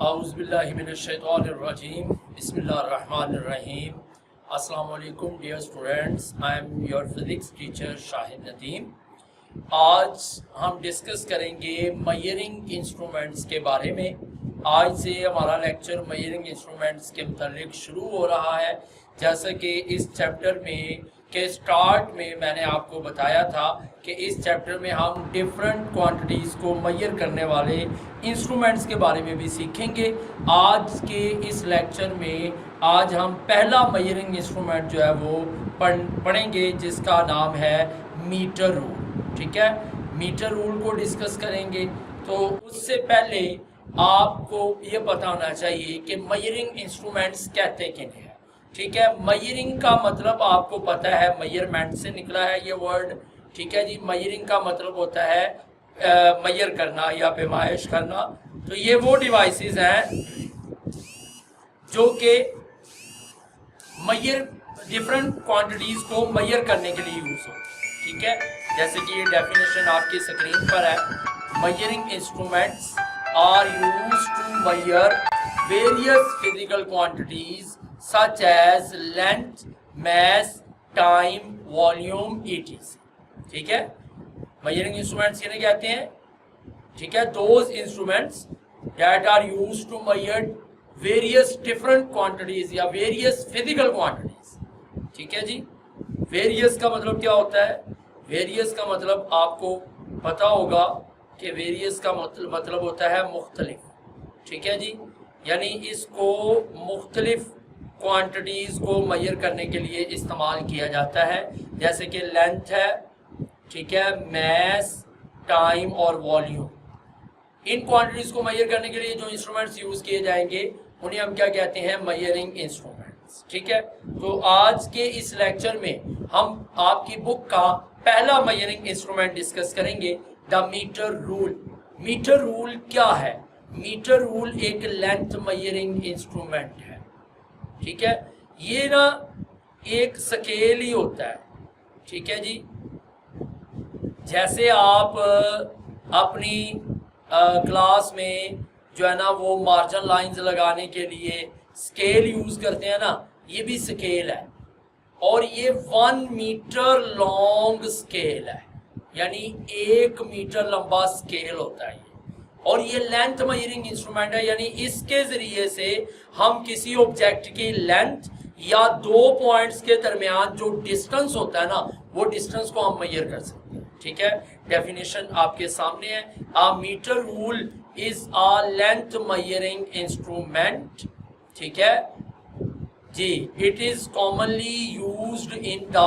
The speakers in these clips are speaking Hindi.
Auzubillahiminesh-shaytanir-rajim. Bismillahir-rahmanir-rahim. Assalamu alaikum dear students. I am your physics teacher Shahid Nadeem. आज हम डिस्कस करेंगे मेजरिंग इंस्ट्रूमेंट्स के बारे में। आज से हमारा लेक्चर मेजरिंग इंस्ट्रूमेंट्स के मुतालिक शुरू हो रहा है। जैसा कि इस चैप्टर में के स्टार्ट में मैंने आपको बताया था कि इस चैप्टर में हम डिफरेंट क्वांटिटीज़ को मेजर करने वाले इंस्ट्रूमेंट्स के बारे में भी सीखेंगे। आज के इस लेक्चर में आज हम पहला मेजरिंग इंस्ट्रूमेंट जो है वो पढ़ेंगे, जिसका नाम है मीटर रूल। ठीक है, मीटर रूल को डिस्कस करेंगे। तो उससे पहले आपको ये पता होना चाहिए कि मेजरिंग इंस्ट्रूमेंट्स कहते किन्हें हैं। ठीक है, मेजरिंग का मतलब आपको पता है, मेजरमेंट से निकला है ये वर्ड। ठीक है जी, मेजरिंग का मतलब होता है मेजर करना या पैमाइश करना। तो ये वो डिवाइसेस हैं जो कि मेजर डिफरेंट क्वांटिटीज़ को मेजर करने के लिए यूज़ होती है। ठीक है, जैसे कि ये डेफिनेशन आपकी स्क्रीन पर है। Measuring instruments are used to measure various physical quantities such as length, mass, time, volume, etc। ठीक है, मेजरिंग इंस्ट्रूमेंट्स किन्हें कहते हैं? ठीक है, those instruments that are used to measure various different quantities या वेरियस फिजिकल क्वांटिटीज। ठीक है जी, वेरियस का मतलब क्या होता है? वेरियस का मतलब आपको पता होगा कि वेरियस का मतलब होता है मुख्तलिफ। ठीक है जी, यानी इसको मुख्तलिफ क्वांटिटीज़ को मेजर करने के लिए इस्तेमाल किया जाता है। जैसे कि लेंथ है, ठीक है, मास, टाइम और वॉल्यूम। इन क्वांटिटीज़ को मेजर करने के लिए जो इंस्ट्रूमेंट्स यूज़ किए जाएंगे उन्हें हम क्या कहते हैं? Measuring instruments. ठीक है, तो आज के इस लेक्चर में हम आपकी बुक का पहला मेजरिंग इंस्ट्रूमेंट डिस्कस करेंगे, the metre rule. Metre rule क्या है? मीटर रूल एक लेंथ मेजरिंग इंस्ट्रूमेंट है। ठीक है, ये ना एक स्केल ही होता है। ठीक है जी, जैसे आप अपनी क्लास में जो है ना वो मार्जिन लाइंस लगाने के लिए स्केल यूज़ करते हैं ना, ये भी स्केल है। और ये 1 मीटर लॉन्ग स्केल है, यानी 1 मीटर लंबा स्केल होता है ये। और ये लेंथ मेजरिंग इंस्ट्रूमेंट है, यानी इसके ज़रिए से हम किसी ऑब्जेक्ट की लेंथ या दो पॉइंट्स के दरमियान जो डिस्टेंस होता है ना, वो डिस्टेंस को हम मेजर कर सकते हैं। ठीक है, डेफिनेशन आपके सामने है। A metre rule is a length measuring instrument. ठीक है जी, it is commonly used in the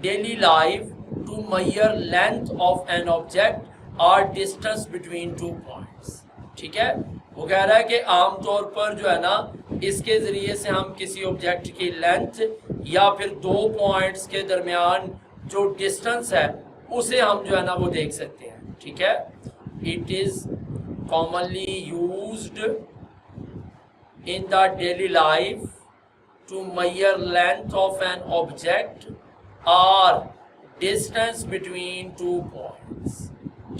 daily life to measure length of an object और डिस्टेंस बिटवीन 2 पॉइंट्स। ठीक है, वो कह रहा है कि आमतौर पर जो है ना इसके ज़रिए से हम किसी ऑब्जेक्ट की लेंथ या फिर 2 पॉइंट्स के दरमियान जो डिस्टेंस है उसे हम जो है ना वो देख सकते हैं। ठीक है, it is commonly used in the daily life to measure length of an object or distance between 2 points।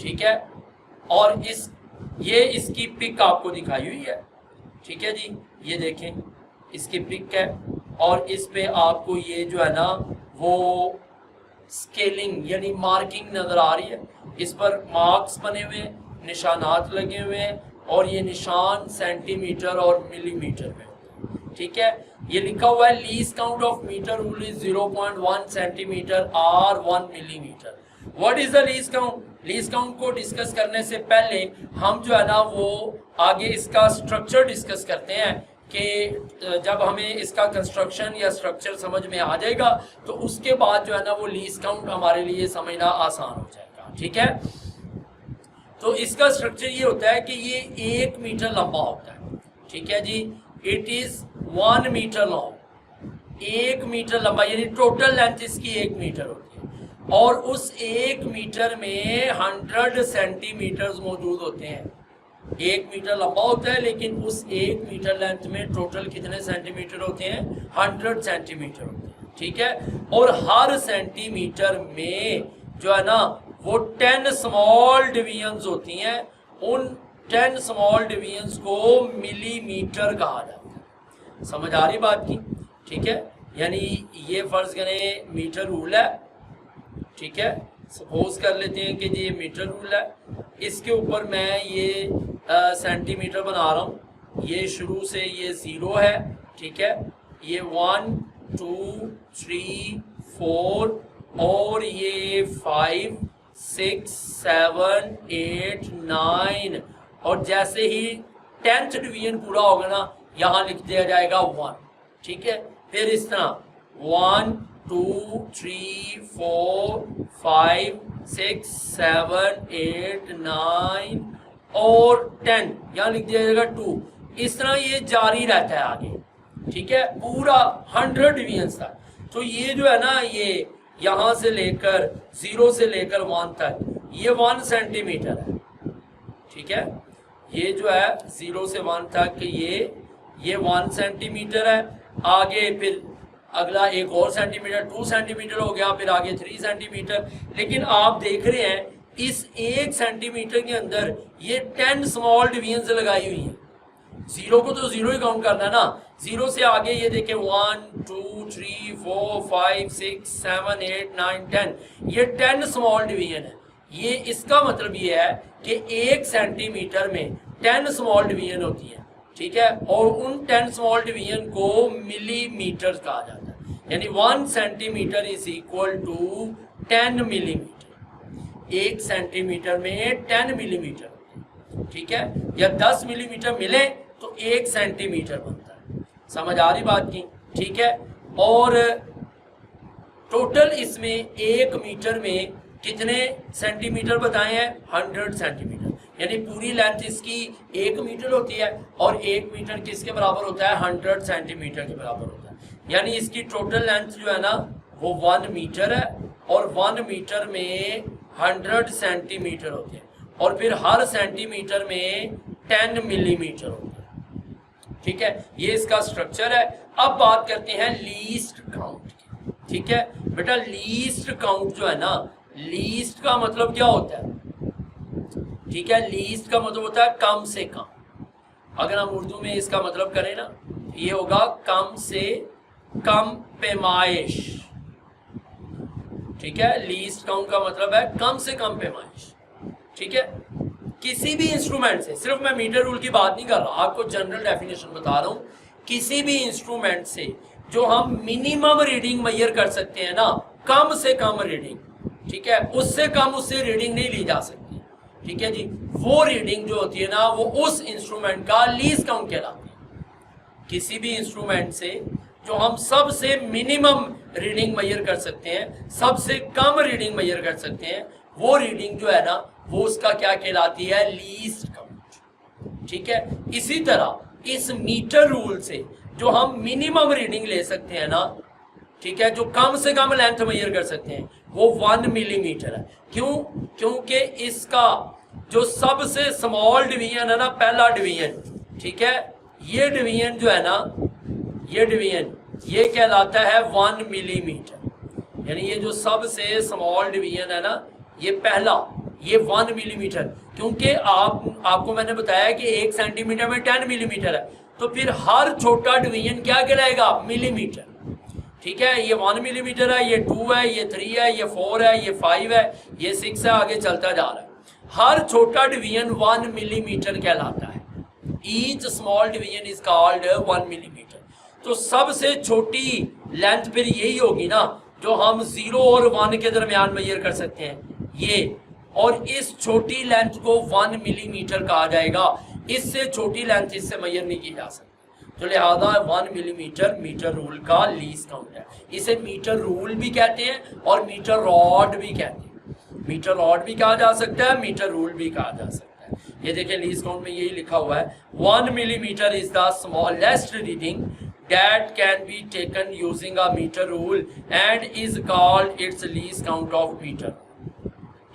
ठीक है, और इसकी पिक आपको दिखाई हुई है। ठीक है जी, ये देखें, इसकी पिक है और इस पे आपको ये जो है ना वो स्केलिंग यानी मार्किंग नज़र आ रही है। इस पर मार्क्स बने हुए हैं, निशानात लगे हुए हैं और ये निशान सेंटीमीटर और मिलीमीटर में। ठीक है, ये लिखा हुआ है least count of metre rule is 0.1 centimetre और 1 millimetre. What is the least count? Least count को डिस्कस करने से पहले हम जो है ना वो आगे इसका स्ट्रक्चर डिस्कस करते हैं कि जब हमें इसका कंस्ट्रक्शन या स्ट्रक्चर समझ में आ जाएगा तो उसके बाद जो है ना वो लीस्ट काउंट हमारे लिए समझना आसान हो जाएगा। ठीक है, तो इसका स्ट्रक्चर ये होता है कि ये 1 मीटर लंबा होता है। ठीक है जी, it is 1 metre long, 1 metre लंबा, यानी टोटल लेंथ इसकी 1 मीटर होती है। और उस 1 मीटर में 100 सेंटीमीटर्स मौजूद होते हैं। 1 मीटर लंबा होता है, लेकिन उस 1 मीटर लेंथ में टोटल कितने सेंटीमीटर होते हैं? 100 सेंटीमीटर होते हैं। ठीक है, और हर सेंटीमीटर में जो है ना वो 10 स्मॉल डिवीजन्स होती हैं। उन 10 स्मॉल डिवीजन्स को मिलीमीटर कहा जाता है। समझ आ रही बात की? ठीक है, यानी ये फर्ज करें मीटर रूल है, ठीक है, सपोज कर लेते हैं कि ये मीटर रूल है, इसके ऊपर मैं ये सेंटीमीटर बना रहा हूँ। ये शुरू से ये 0 है, ठीक है, ये 1 2 3 4 और ये 5 6 7 8 9 और जैसे ही 10th डिवीजन पूरा होगा ना, यहाँ लिख दिया जाएगा 1, ठीक है। फिर इस तरह 1 2 3 4 5 6 7 8 9 और 10, यहाँ लिख दिया जाएगा 2। इस तरह ये जारी रहता है आगे, ठीक है, पूरा 100 डिवीजन तक। तो ये जो है ना, ये यहाँ से लेकर 0 से लेकर 1 तक ये 1 सेंटीमीटर है, ठीक है। ये जो है 0 से 1 तक ये 1 सेंटीमीटर है। आगे फिर अगला एक और सेंटीमीटर 2 सेंटीमीटर हो गया, फिर आगे 3 सेंटीमीटर। लेकिन आप देख रहे हैं इस 1 सेंटीमीटर के अंदर ये 10 स्मॉल डिवीजन लगाई हुई है। 0 को तो 0 ही काउंट करना है ना, 0 से आगे ये देखें 1 2 3 4 5 6 7 8 9 10, ये 10 स्मॉल डिवीजन है। ये इसका मतलब ये है कि 1 सेंटीमीटर में 10 स्मॉल डिवीजन होती है, ठीक है, और उन 10 स्मॉल डिवीजन को मिलीमीटर कहा जाता है। यानी 1 centimetre is equal to 10 millimetre. 1 centimetre में 10 मिलीमीटर, ठीक है, या 10 मिलीमीटर मिले तो 1 सेंटीमीटर बनता है। समझ आ रही बात की? ठीक है। और टोटल इसमें 1 मीटर में कितने सेंटीमीटर बताए हैं? 100 सेंटीमीटर। यानी पूरी लेंथ इसकी 1 मीटर होती है और 1 मीटर किसके बराबर होता है? 100 सेंटीमीटर के बराबर होता है। यानी इसकी टोटल लेंथ जो है ना वो 1 मीटर है और 1 मीटर में 100 सेंटीमीटर होते हैं और फिर हर सेंटीमीटर में 10 मिलीमीटर होते हैं, ठीक है। ये इसका स्ट्रक्चर है। अब बात करते हैं लीस्ट काउंट की, ठीक है बेटा। लीस्ट काउंट जो है ना, लीस्ट का मतलब क्या होता है? ठीक है, लीस्ट का मतलब होता है कम से कम। अगर हम उर्दू में इसका मतलब करें ना, ये होगा कम से कम पैमाइश, ठीक है। लीस्ट काउंट का मतलब है कम से कम पैमाइश, ठीक है। किसी भी इंस्ट्रूमेंट से, सिर्फ मैं मीटर रूल की बात नहीं कर रहा, आपको जनरल डेफिनेशन बता रहा हूं। किसी भी इंस्ट्रूमेंट से जो हम मिनिमम रीडिंग मेजर कर सकते हैं ना, कम से कम रीडिंग, ठीक है, उससे कम उससे रीडिंग नहीं ली जा सकती, ठीक है जी। वो रीडिंग जो होती है ना, वो उस इंस्ट्रूमेंट का लीस्ट काउंट कहलाती है। किसी भी इंस्ट्रूमेंट से जो हम सबसे मिनिमम रीडिंग मेजर कर सकते हैं, सबसे कम रीडिंग मेजर कर सकते हैं, वो रीडिंग जो है ना वो उसका क्या कहलाती है? लीस्ट काउंट, ठीक है। इसी तरह इस मीटर रूल से जो हम मिनिमम रीडिंग ले सकते हैं ना, ठीक है, जो कम से कम लेंथ मेजर कर सकते हैं, वो 1 मिलीमीटर है। क्यों? क्योंकि इसका जो सबसे स्मॉल डिवीजन है ना, पहला डिवीजन, ठीक है, ये डिवीजन जो है ना, ये डिवीजन ये कहलाता है 1 मिलीमीटर। यानी ये जो सबसे स्मॉल डिवीजन है ना, ये पहला, ये 1 मिलीमीटर। क्योंकि आपको मैंने बताया कि 1 सेंटीमीटर में 10 मिलीमीटर है, तो फिर हर छोटा डिवीजन क्या कहलाएगा? मिलीमीटर, ठीक है। ये 1 मिलीमीटर है, ये 2 है, ये 3 है, ये 4 है, ये 5 है, ये 6 है, आगे चलता जा रहा है। हर छोटा डिवीजन 1 मिलीमीटर कहलाता है। Each small division is called 1 millimetre. तो सबसे छोटी लेंथ फिर यही होगी ना, जो हम 0 और 1 के दरमियान मेजर कर सकते हैं, ये। और इस छोटी लेंथ को 1 मिलीमीटर कहा जाएगा। इससे छोटी लेंथ इससे मेजर नहीं की जा सकती। तो लिहाजा 1 मिलीमीटर मीटर रूल का लीस्ट काउंट है। इसे मीटर रूल भी कहते हैं और मीटर रॉड भी कहते हैं। मीटर रॉड भी कहा जा सकता है, मीटर रूल भी कहा जा सकता है। ये देखिए लीस्ट काउंट में यही लिखा हुआ है, 1 millimeter is the smallest reading that can be taken using a meter rule and is called its least count of meter।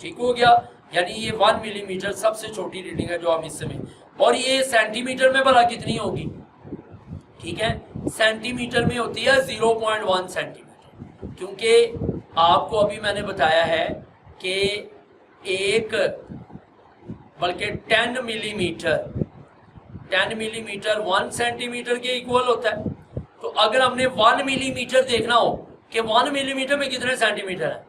ठीक हो गया, यानी ये 1 मिलीमीटर सबसे छोटी रीडिंग है जो हम इस समय, और ये सेंटीमीटर में भला कितनी होगी? ठीक है, सेंटीमीटर में होती है 0.1 सेंटीमीटर, क्योंकि आपको अभी मैंने बताया है कि एक बल्कि 10 मिलीमीटर 10 मिलीमीटर 1 सेंटीमीटर के इक्वल होता है। तो अगर हमने 1 मिलीमीटर देखना हो कि 1 मिलीमीटर में कितने सेंटीमीटर है,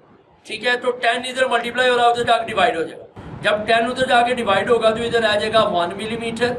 ठीक है, तो 10 इधर मल्टीप्लाई हो रहा है, उधर जाकर डिवाइड हो जाएगा। जब 10 उधर जाके डिवाइड होगा तो इधर आ जाएगा 1 मिलीमीटर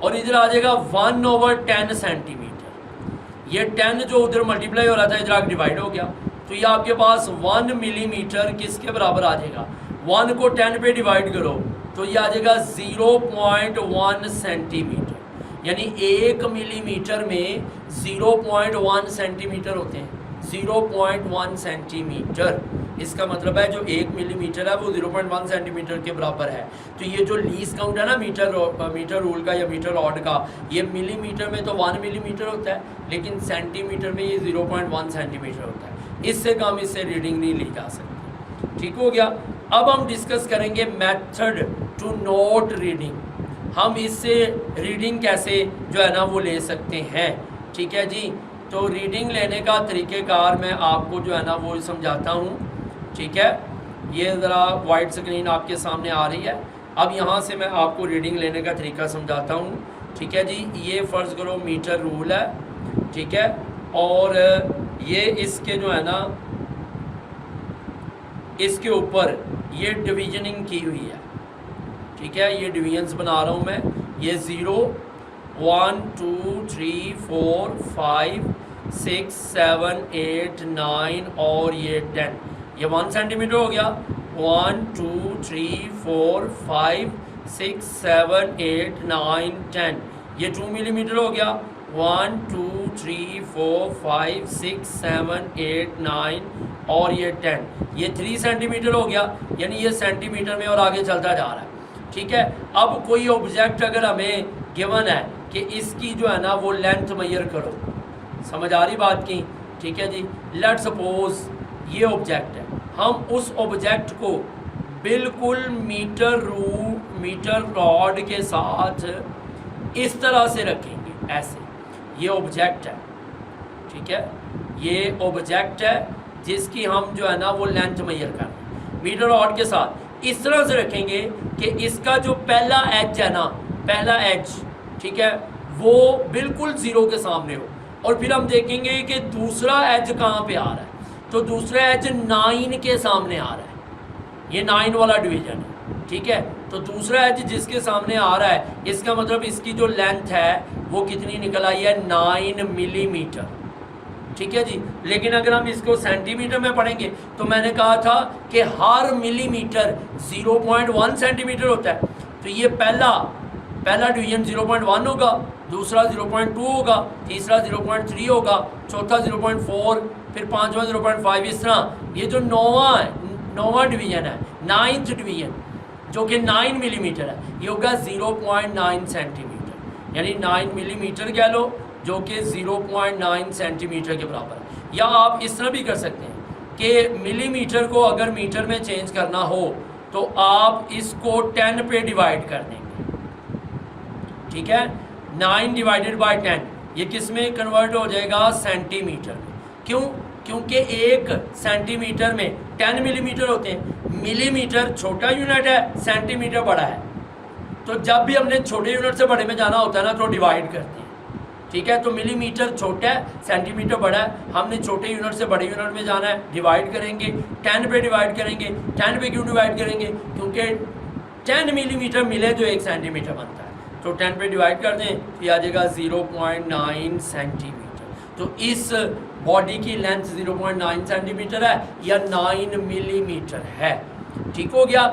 और इधर आ जाएगा 1/10 सेंटीमीटर। ये 10 जो उधर मल्टीप्लाई हो रहा था इधर आके डिवाइड हो गया, तो ये आपके पास 1 मिलीमीटर किसके बराबर आ जाएगा, 1 को 10 पे डिवाइड करो तो ये आ जाएगा 0.1 सेंटीमीटर। यानी 1 मिलीमीटर में 0.1 सेंटीमीटर होते हैं, 0.1 सेंटीमीटर। इसका मतलब है जो 1 मिलीमीटर है वो 0.1 सेंटीमीटर के बराबर है। तो ये जो लीस्ट काउंट है ना मीटर रूल का या मीटर ऑड का, ये मिलीमीटर में तो 1 मिलीमीटर होता है, लेकिन सेंटीमीटर में ये 0.1 सेंटीमीटर होता है। इससे कम इससे रीडिंग नहीं ली जा सकती। ठीक हो गया। अब हम डिस्कस करेंगे मेथड टू नोट रीडिंग, हम इससे रीडिंग कैसे जो है ना वो ले सकते हैं। ठीक है जी, तो रीडिंग लेने का तरीक़ेकार मैं आपको जो है ना वो समझाता हूँ। ठीक है, ये ज़रा वाइट स्क्रीन आपके सामने आ रही है। अब यहाँ से मैं आपको रीडिंग लेने का तरीका समझाता हूँ। ठीक है जी, ये फ़र्ज़ करो मीटर रूल है, ठीक है, और ये इसके जो है ना इसके ऊपर ये डिवीजनिंग की हुई है। ठीक है, ये डिवीजन्स बना रहा हूँ मैं, ये 0 1 2 3 4 5 6 7 8 9 और ये 10, ये 1 सेंटीमीटर हो गया। 1 2 3 4 5 6 7 8 9 10, ये 2 मिलीमीटर हो गया। 1 2 3 4 5 6 7 8 9 और ये 10, ये 3 सेंटीमीटर हो गया। यानी ये सेंटीमीटर में और आगे चलता जा रहा है। ठीक है, अब कोई ऑब्जेक्ट अगर हमें गिवन है कि इसकी जो है ना वो लेंथ मेजर करो, समझ आ रही बात की। ठीक है जी, लेट सपोज ये ऑब्जेक्ट है, हम उस ऑब्जेक्ट को बिल्कुल मीटर रॉड के साथ इस तरह से रखेंगे, ऐसे। ये ऑब्जेक्ट है, ठीक है, ये ऑब्जेक्ट है जिसकी हम जो है ना वो लेंथ मेजर कर रहे हैं मीटर रॉड के साथ। इस तरह से रखेंगे कि इसका जो पहला एज है ना, पहला एज, ठीक है, वो बिल्कुल 0 के सामने हो। और फिर हम देखेंगे कि दूसरा एज कहाँ पे आ रहा है, तो दूसरा एज 9 के सामने आ रहा है, ये 9 वाला डिवीजन है। ठीक है, तो दूसरा एज जिसके सामने आ रहा है, इसका मतलब इसकी जो लेंथ है वो कितनी निकल आई है, 9 मिलीमीटर। ठीक है जी, लेकिन अगर हम इसको सेंटीमीटर में पढ़ेंगे तो मैंने कहा था कि हर मिलीमीटर 0.1 सेंटीमीटर होता है। तो ये पहला डिवीजन 0.1 होगा, दूसरा 0.2 होगा, तीसरा 0.3 होगा, चौथा 0.4, फिर पांचवा 0.5, इस तरह। ये जो नौवां डिवीजन है, 9th डिवीजन, जो कि 9 मिलीमीटर है, ये होगा 0.9 सेंटीमीटर। यानी 9 मिलीमीटर कह लो, जो कि 0.9 सेंटीमीटर के बराबर है। या आप इस तरह भी कर सकते हैं कि मिलीमीटर को अगर मीटर में चेंज करना हो तो आप इसको 10 पे डिवाइड कर देंगे। ठीक है, 9 डिवाइडेड बाय 10, ये किस में कन्वर्ट हो जाएगा, सेंटीमीटर में। क्यों? क्योंकि 1 सेंटीमीटर में 10 मिलीमीटर होते हैं। मिलीमीटर छोटा यूनिट है, सेंटीमीटर बड़ा है। तो जब भी हमने छोटे यूनिट से बड़े में जाना होता है ना, तो डिवाइड करते हैं। ठीक है, तो मिलीमीटर छोटा है, सेंटीमीटर बड़ा है, हमने छोटे यूनिट से बड़े यूनिट में जाना है, डिवाइड करेंगे, 10 पे डिवाइड करेंगे। 10 पे क्यों डिवाइड करेंगे? क्योंकि 10 मिलीमीटर मिले जो 1 सेंटीमीटर बनता है। तो 10 पे डिवाइड कर दें तो आ जाएगा 0.9 सेंटीमीटर। तो इस बॉडी की लेंथ 0.9 सेंटीमीटर है या 9 मिलीमीटर है। ठीक हो गया,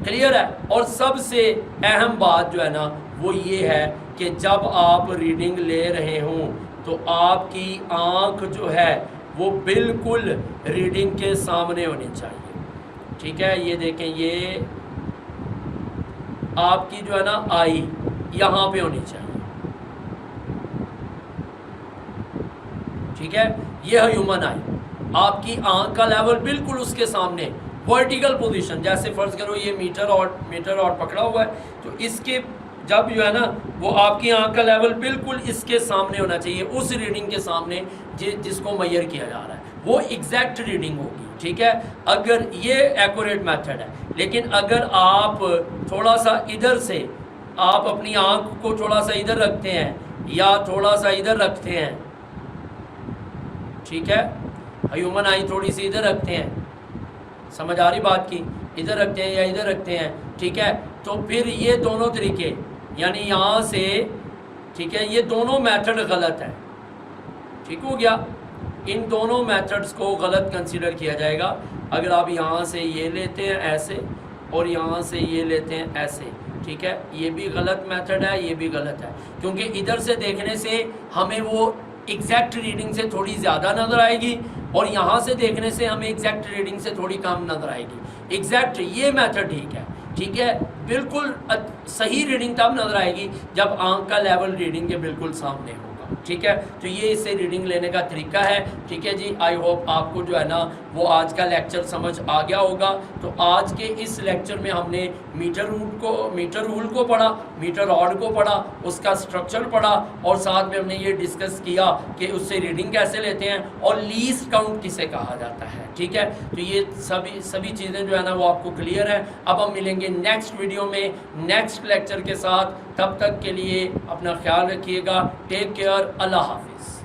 क्लियर है। और सबसे अहम बात जो है ना वो ये है कि जब आप रीडिंग ले रहे हों तो आपकी आँख जो है वो बिल्कुल रीडिंग के सामने होनी चाहिए। ठीक है, ये देखें, ये आपकी जो है ना आई यहाँ पे होनी चाहिए। ठीक है, ये है ह्यूमन आई, आपकी आँख का लेवल बिल्कुल उसके सामने, वर्टिकल पोजीशन। जैसे फर्ज करो ये मीटर और पकड़ा हुआ है, तो इसके जब जो है ना वो आपकी आँख का लेवल बिल्कुल इसके सामने होना चाहिए, उस रीडिंग के सामने जिसको मेजर किया जा रहा है, वो एग्जैक्ट रीडिंग होगी। ठीक है, अगर ये एक्यूरेट मेथड है। लेकिन अगर आप थोड़ा सा इधर से, आप अपनी आंख को थोड़ा सा इधर रखते हैं या थोड़ा सा इधर रखते हैं, ठीक है, ह्यूमन आई थोड़ी सी इधर रखते हैं, समझ आ रही बात की, इधर रखते हैं या इधर रखते हैं, ठीक है, तो फिर ये दोनों तरीके, यानी यहाँ से, ठीक है, ये दोनों मेथड गलत है। ठीक हो गया, इन दोनों मेथड्स को गलत कंसीडर किया जाएगा। अगर आप यहाँ से ये लेते हैं ऐसे और यहाँ से ये लेते हैं ऐसे, ठीक है, ये भी गलत मेथड है, ये भी गलत है, क्योंकि इधर से देखने से हमें वो एग्जैक्ट रीडिंग से थोड़ी ज़्यादा नज़र आएगी और यहाँ से देखने से हमें एग्जैक्ट रीडिंग से थोड़ी कम नज़र आएगी। एग्जैक्ट ये मेथड ठीक है, ठीक है, बिल्कुल सही रीडिंग तब नज़र आएगी जब आंख का लेवल रीडिंग के बिल्कुल सामने होगा। ठीक है, तो ये इससे रीडिंग लेने का तरीका है। ठीक है जी, आई होप आपको जो है ना वो आज का लेक्चर समझ आ गया होगा। तो आज के इस लेक्चर में हमने मीटर रूल को पढ़ा, मीटर रॉड को पढ़ा, उसका स्ट्रक्चर पढ़ा और साथ में हमने ये डिस्कस किया कि उससे रीडिंग कैसे लेते हैं और लीस्ट काउंट किसे कहा जाता है। ठीक है, तो ये सभी चीज़ें जो है ना वो आपको क्लियर है। अब हम मिलेंगे नेक्स्ट वीडियो में नेक्स्ट लेक्चर के साथ। तब तक के लिए अपना ख्याल रखिएगा। टेक केयर, अल्लाह हाफिज़।